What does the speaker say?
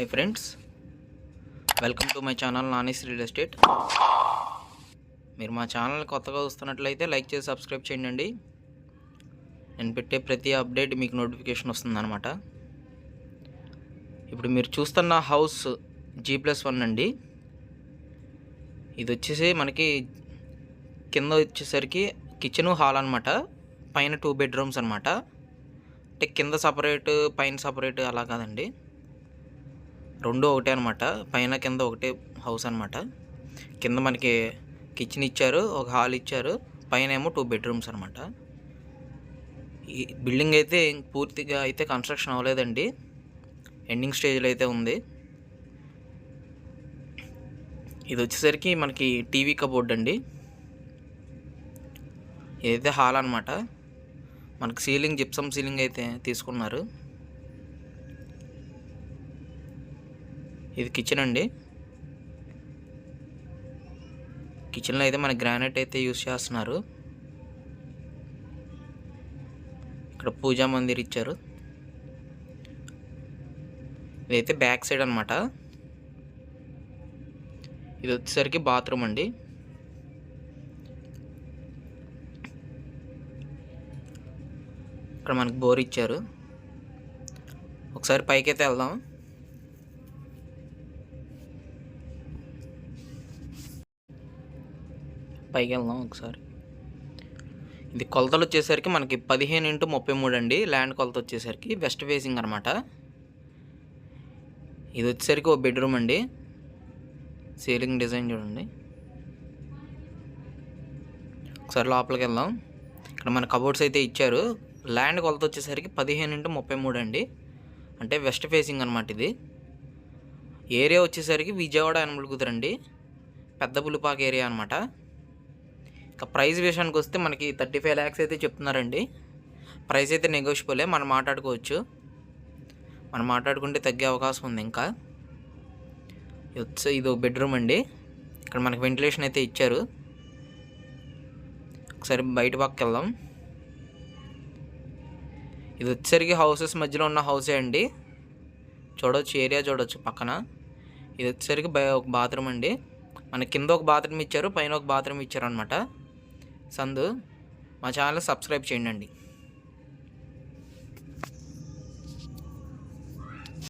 Hi friends, welcome to my channel Nani's real estate. మీరు మా channel కొత్తగా వస్తున్నట్లయితే లైక్ చేసి సబ్స్క్రైబ్ చేయండి. నేను పెట్టే ప్రతి అప్డేట్ మీకు నోటిఫికేషన్ వస్తుందన్నమాట. ఇప్పుడు మీరు చూస్తున్న హౌస్ G+1 అండి. ఇది వచ్చేసి మనకి కింద వచ్చేసరికి కిచెన్ హాల్ అనమాట. పైన 2 బెడ్రూమ్స్ అనమాట. అంటే కింద సపరేట్ పైన సపరేట్ అలా కాదండి, రెండు ఒకటే అనమాట. పైన కింద ఒకటే హౌస్ అనమాట. కింద మనకి కిచెన్ ఇచ్చారు, ఒక హాల్ ఇచ్చారు, పైన ఏమో 2 బెడ్రూమ్స్ అనమాట. ఈ బిల్డింగ్ అయితే పూర్తిగా అయితే కన్స్ట్రక్షన్ అవ్వలేదండి, ఎండింగ్ స్టేజ్లో అయితే ఉంది. ఇది వచ్చేసరికి మనకి టీవీ కబోర్డ్ అండి. ఇదైతే హాల్ అనమాట. మనకి సీలింగ్ జిప్సమ్ సీలింగ్ అయితే తీసుకున్నారు. ఇది కిచెన్ అండి. కిచెన్లో అయితే మన గ్రానైట్ అయితే యూస్ చేస్తున్నారు. ఇక్కడ పూజా మందిర్ ఇచ్చారు. ఇదైతే బ్యాక్ సైడ్ అనమాట. ఇది వచ్చేసరికి బాత్రూమ్ అండి. ఇక్కడ మనకి బోర్ ఇచ్చారు. ఒకసారి పైకి అయితే వెళ్దాం. పైకి వెళ్దాం ఒకసారి. ఇది కొలతలు వచ్చేసరికి మనకి 15x33 అండి. ల్యాండ్ కొలత వచ్చేసరికి వెస్ట్ ఫేసింగ్ అనమాట. ఇది వచ్చేసరికి ఒక బెడ్రూమ్ అండి. సీలింగ్ డిజైన్ చూడండి. ఒకసారి లోపలికి వెళ్దాం. ఇక్కడ మన కబోర్డ్స్ అయితే ఇచ్చారు. ల్యాండ్ కొలత వచ్చేసరికి 15x33 అండి. అంటే వెస్ట్ ఫేసింగ్ అనమాట. ఇది ఏరియా వచ్చేసరికి విజయవాడ యనమలకుదురండి, పెద్ద పులిపాక ఏరియా అనమాట. ఇక ప్రైస్ విషయానికి వస్తే మనకి 35 lakhs అయితే చెప్తున్నారండి. ప్రైస్ అయితే నెగోషియబులే, మనం మాట్లాడుకోవచ్చు. మనం మాట్లాడుకుంటే తగ్గే అవకాశం ఉంది. ఇంకా ఇది ఒక బెడ్రూమ్ అండి. ఇక్కడ మనకి వెంటిలేషన్ అయితే ఇచ్చారు. ఒకసారి బయట పక్కకి వెళ్దాం. ఇది వచ్చేసరికి హౌసెస్ మధ్యలో ఉన్న హౌసే అండి. చూడవచ్చు, ఏరియా చూడవచ్చు పక్కన. ఇది వచ్చేసరికి ఒక బాత్రూమ్ అండి. మన కింద ఒక బాత్రూమ్ ఇచ్చారు, పైన ఒక బాత్రూమ్ ఇచ్చారు అనమాట. సందు. మా ఛానల్ సబ్స్క్రైబ్ చేయండి.